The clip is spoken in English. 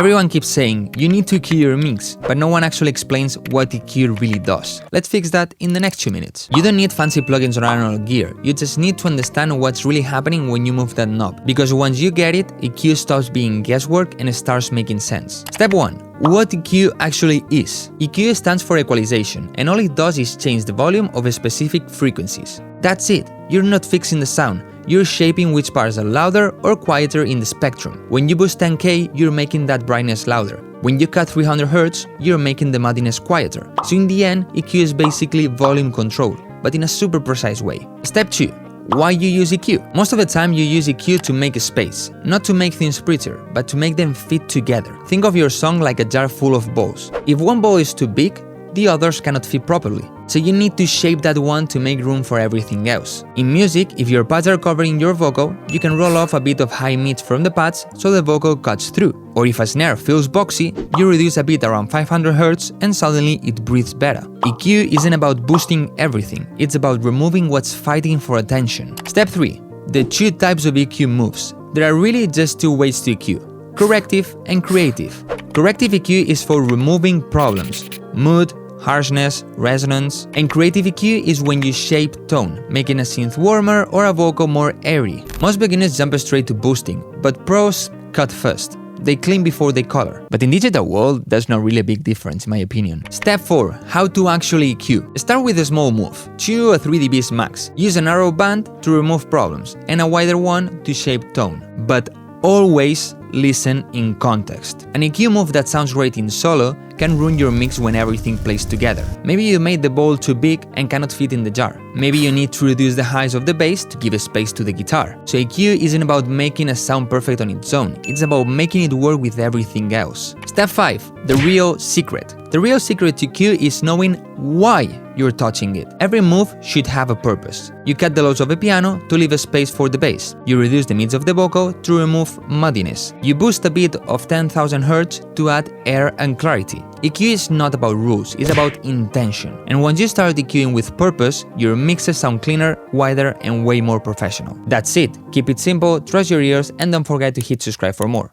Everyone keeps saying you need to EQ your mix, but no one actually explains what EQ really does. Let's fix that in the next 2 minutes. You don't need fancy plugins or analog gear, you just need to understand what's really happening when you move that knob, because once you get it, EQ stops being guesswork and starts making sense. Step 1. What EQ actually is. EQ stands for equalization, and all it does is change the volume of specific frequencies. That's it. You're not fixing the sound. You're shaping which parts are louder or quieter in the spectrum. When you boost 10K, you're making that brightness louder. When you cut 300 Hz, you're making the muddiness quieter. So in the end, EQ is basically volume control, but in a super precise way. Step 2. Why you use EQ? Most of the time you use EQ to make a space, not to make things prettier, but to make them fit together. Think of your song like a jar full of balls. If one ball is too big, the others cannot fit properly. So you need to shape that one to make room for everything else. In music, if your pads are covering your vocal, you can roll off a bit of high mids from the pads so the vocal cuts through. Or if a snare feels boxy, you reduce a bit around 500 Hz and suddenly it breathes better. EQ isn't about boosting everything, it's about removing what's fighting for attention. Step 3. The 2 types of EQ moves. There are really just 2 ways to EQ: corrective and creative. Corrective EQ is for removing problems, mood, harshness, resonance, and creative EQ is when you shape tone, making a synth warmer or a vocal more airy. Most beginners jump straight to boosting, but pros cut first. They clean before they color. But in digital world, there's not really a big difference in my opinion. Step 4. How to actually EQ. Start with a small move, 2 or 3 dBs max. Use a narrow band to remove problems, and a wider one to shape tone. But always listen in context. An EQ move that sounds great in solo can ruin your mix when everything plays together. Maybe you made the bowl too big and cannot fit in the jar. Maybe you need to reduce the highs of the bass to give a space to the guitar. So EQ isn't about making a sound perfect on its own, it's about making it work with everything else. Step 5. The real secret. The real secret to EQ is knowing why you're touching it. Every move should have a purpose. You cut the lows of the piano to leave a space for the bass. You reduce the mids of the vocal to remove muddiness. You boost a bit of 10,000 Hz to add air and clarity. EQ is not about rules, it's about intention. And once you start EQing with purpose, your mixes sound cleaner, wider, and way more professional. That's it. Keep it simple, trust your ears, and don't forget to hit subscribe for more.